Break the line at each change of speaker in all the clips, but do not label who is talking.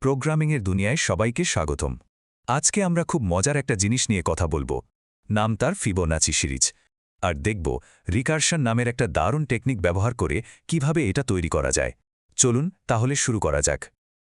প্রোগ্রামিংয়ের দুনিয়ায় সবাইকে স্বাগতম। আজকে আমরা খুব মজার একটা জিনিস নিয়ে কথা বলবো। নাম তার ফিবোনাচি সিরিজ। আর দেখব রিকারশন নামের একটা দারুণ টেকনিক ব্যবহার করে কিভাবে এটা তৈরি করা যায়। চলুন তাহলে শুরু করা যাক।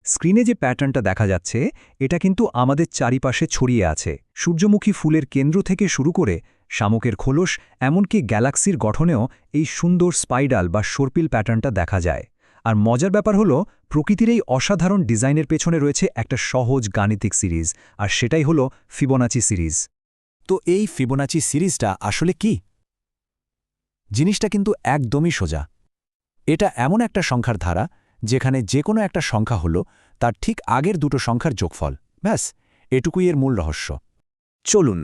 স্ক্রিনে যে প্যাটার্নটা দেখা যাচ্ছে এটা কিন্তু আমাদের চারিপাশে ছড়িয়ে আছে। সূর্যমুখী ফুলের কেন্দ্র থেকে শুরু করে শামুকের খোলস, এমনকি গ্যালাক্সির গঠনেও এই সুন্দর স্পাইডাল বা সর্পিল প্যাটার্নটা দেখা যায়। আর মজার ব্যাপার হলো, প্রকৃতির এই অসাধারণ ডিজাইনের পেছনে রয়েছে একটা সহজ গাণিতিক সিরিজ, আর সেটাই হলো ফিবোনাচি সিরিজ।
তো এই ফিবোনাচি সিরিজটা আসলে কি? জিনিসটা কিন্তু একদমই সোজা। এটা এমন একটা সংখ্যার ধারা যেখানে যে কোনো একটা সংখ্যা হলো তার ঠিক আগের দুটো সংখ্যার যোগফল। ব্যাস, এটুকুই এর মূল রহস্য।
চলুন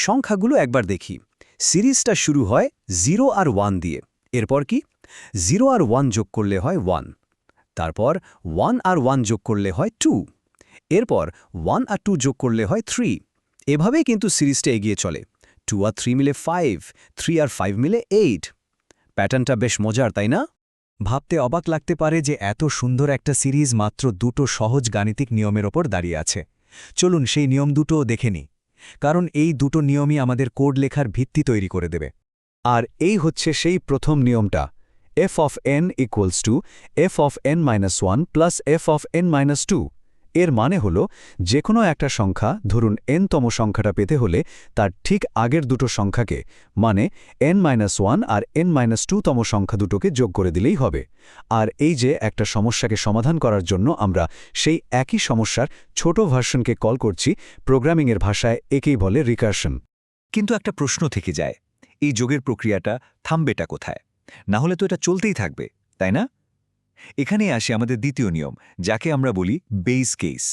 সংখ্যাগুলো একবার দেখি। সিরিজটা শুরু হয় 0 আর 1 দিয়ে। এরপর কি? 0 আর 1 যোগ করলে হয় 1। তারপর 1 আর 1 যোগ করলে হয় 2। এরপর 1 আর 2 যোগ করলে হয় 3। এভাবেই কিন্তু সিরিজটা এগিয়ে চলে। 2 আর 3 মিলে 5, 3 আর 5 মিলে 8। প্যাটার্নটা বেশ মজার, তাই না?
ভাবতে অবাক লাগতে পারে যে এত সুন্দর একটা সিরিজ মাত্র দুটো সহজ গাণিতিক নিয়মের ওপর দাঁড়িয়ে আছে। চলুন সেই নিয়ম দুটো দেখে নিই, কারণ এই দুটো নিয়মই আমাদের কোড লেখার ভিত্তি তৈরি করে দেবে।
আর এই হচ্ছে সেই প্রথম নিয়মটা, f of n equals to f of n-1 plus f of n-2। এর মানে হলো, যে কোনো একটা সংখ্যা, ধরুন n-তম সংখ্যাটা পেতে হলে তার ঠিক আগের দুটো সংখ্যাকে, মানে n-1 আর n-2তম সংখ্যা দুটোকে যোগ করে দিলেই হবে। আর এই যে একটা সমস্যাকে সমাধান করার জন্য আমরা সেই একই সমস্যার ছোট ভার্সনকে কল করছি, প্রোগ্রামিংয়ের ভাষায় একেই বলে রিকারশন।
কিন্তু একটা প্রশ্ন থেকে যায়, এই যোগের প্রক্রিয়াটা থামবেটা কোথায়? না হলে তো এটা চলতেই থাকবে, তাই না? এখানেই আসে আমাদের দ্বিতীয় নিয়ম, যাকে আমরা বলি বেস কেস।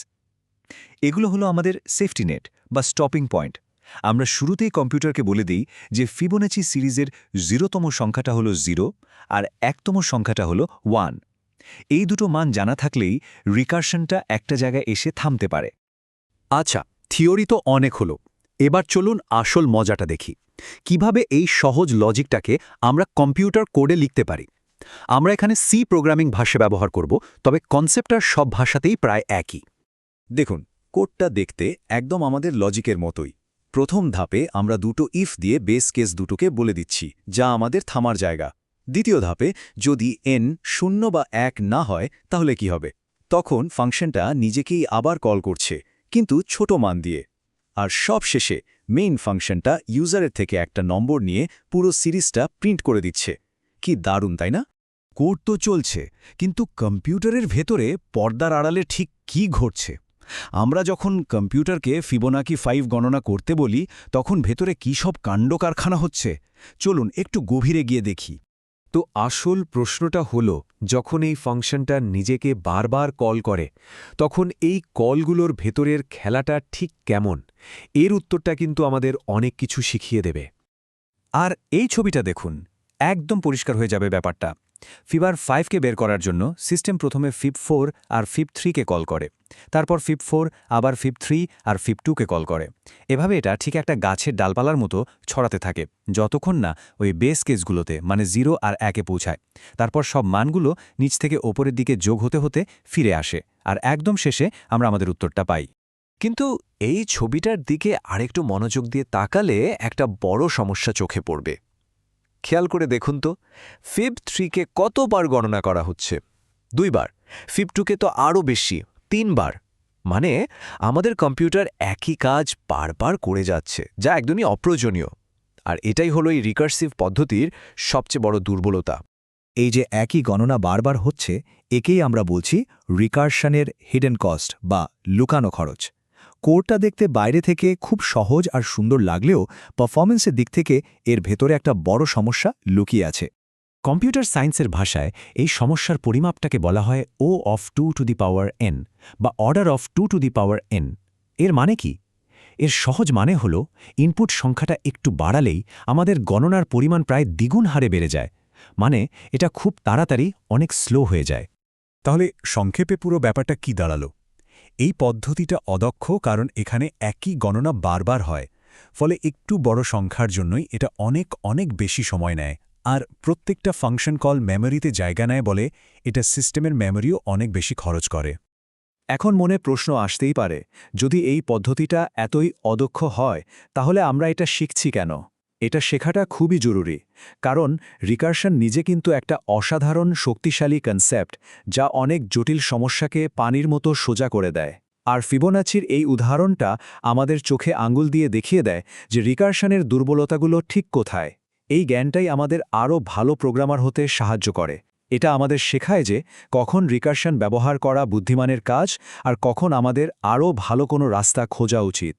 এগুলো হলো আমাদের সেফটি নেট বা স্টপিং পয়েন্ট। আমরা শুরুতেই কম্পিউটারকে বলে দিই যে ফিবোনাচি সিরিজের 0তম সংখ্যাটা হলো 0 আর 1তম সংখ্যাটা হলো 1। এই দুটো মান জানা থাকলেই রিকারশনটা একটা জায়গায় এসে থামতে পারে।
আচ্ছা, থিওরি তো অনেক হলো। এবার চলুন আসল মজাটা দেখি। কিভাবে এই সহজ লজিকটাকে আমরা কম্পিউটার কোডে লিখতে পারি। আমরা এখানে সি প্রোগ্রামিং ভাষা ব্যবহার করব, তবে কনসেপ্টটা সব ভাষাতেই প্রায় একই।
দেখুন, কোডটা দেখতে একদম আমাদের লজিকের মতোই। প্রথম ধাপে আমরা দুটো ইফ দিয়ে বেস কেস দুটোকে বলে দিচ্ছি, যা আমাদের থামার জায়গা। দ্বিতীয় ধাপে যদি n 0 বা 1 না হয় তাহলে কি হবে? তখন ফাংশনটা নিজেকেই আবার কল করছে, কিন্তু ছোট মান দিয়ে। আর সব শেষে মেইন ফাংশনটা ইউজারের থেকে একটা নম্বর নিয়ে পুরো সিরিজটা প্রিন্ট করে দিচ্ছে। কি দারুণ, তাই না? কোড তো চলছে, কিন্তু কম্পিউটারের ভেতরে পর্দার আড়ালে ঠিক কি ঘটছে? আমরা যখন কম্পিউটারকে ফিবোনাকি 5 গণনা করতে বলি, তখন ভেতরে কী সব কাণ্ডকারখানা হচ্ছে? চলুন একটু গভীরে গিয়ে দেখি।
তো আসল প্রশ্নটা হলো, যখন এই ফাংশনটা নিজেকে বারবার কল করে, তখন এই কলগুলোর ভেতরের খেলাটা ঠিক কেমন? এর উত্তরটা কিন্তু আমাদের অনেক কিছু শিখিয়ে দেবে।
আর এই ছবিটা দেখুন, একদম পরিষ্কার হয়ে যাবে ব্যাপারটা। ফিবার 5কে বের করার জন্য সিস্টেম প্রথমে ফিব 4 আর ফিব 3কে কল করে, তারপর ফিব 4 আবার ফিব 3 আর ফিব 2কে কল করে। এভাবে এটা ঠিক একটা গাছের ডালপালার মতো ছড়াতে থাকে, যতক্ষণ না ওই বেস কেসগুলোতে মানে 0 আর 1-এ পৌঁছায়। তারপর সব মানগুলো নিচ থেকে ওপরের দিকে যোগ হতে হতে ফিরে আসে, আর একদম শেষে আমরা আমাদের উত্তরটা পাই।
কিন্তু এই ছবিটার দিকে আরেকটু মনোযোগ দিয়ে তাকালে একটা বড় সমস্যা চোখে পড়বে। খেয়াল করে দেখুন তো, ফিব 3কে কতবার গণনা করা হচ্ছে? 2 বার। ফিব 2কে তো আরও বেশি, 3 বার। মানে আমাদের কম্পিউটার একই কাজ বারবার করে যাচ্ছে, যা একদমই অপ্রয়োজনীয়। আর এটাই হলো এই রিকার্সিভ পদ্ধতির সবচেয়ে বড় দুর্বলতা।
এই যে একই গণনা বারবার হচ্ছে, একেই আমরা বলছি রিকারশনের হিডেন কস্ট বা লুকানো খরচ। কোডটা দেখতে বাইরে থেকে খুব সহজ আর সুন্দর লাগলেও পারফরমেন্সের দিক থেকে এর ভেতরে একটা বড় সমস্যা লুকিয়ে আছে।
কম্পিউটার সায়েন্সের ভাষায় এই সমস্যার পরিমাপটাকে বলা হয় O of 2 to the power n বা order of 2 to the power n। এর মানে কি? এর সহজ মানে হল, ইনপুট সংখ্যাটা একটু বাড়ালেই আমাদের গণনার পরিমাণ প্রায় দ্বিগুণ হারে বেড়ে যায়। মানে এটা খুব তাড়াতাড়ি অনেক স্লো হয়ে যায়।
তাহলে সংক্ষেপে পুরো ব্যাপারটা কি দাঁড়ালো? এই পদ্ধতিটা অদক্ষ, কারণ এখানে একই গণনা বারবার হয়। ফলে একটু বড় সংখ্যার জন্যই এটা অনেক অনেক বেশি সময় নেয়। আর প্রত্যেকটা ফাংশন কল মেমোরিতে জায়গা নেয় বলে এটা সিস্টেমের মেমোরিও অনেক বেশি খরচ করে।
এখন মনে প্রশ্ন আসতেই পারে, যদি এই পদ্ধতিটা এতই অদক্ষ হয় তাহলে আমরা এটা শিখছি কেন? এটা শেখাটা খুবই জরুরি, কারণ রিকারশন নিজে কিন্তু একটা অসাধারণ শক্তিশালী কনসেপ্ট যা অনেক জটিল সমস্যাকে পানির মতো সোজা করে দেয়। আর ফিবোনাচির এই উদাহরণটা আমাদের চোখে আঙ্গুল দিয়ে দেখিয়ে দেয় যে রিকারশনের দুর্বলতাগুলো ঠিক কোথায়। এই জ্ঞানটাই আমাদের আরও ভালো প্রোগ্রামার হতে সাহায্য করে। এটা আমাদের শেখায় যে কখন রিকারশন ব্যবহার করা বুদ্ধিমানের কাজ আর কখন আমাদের আরও ভালো কোনো রাস্তা খোঁজা উচিত।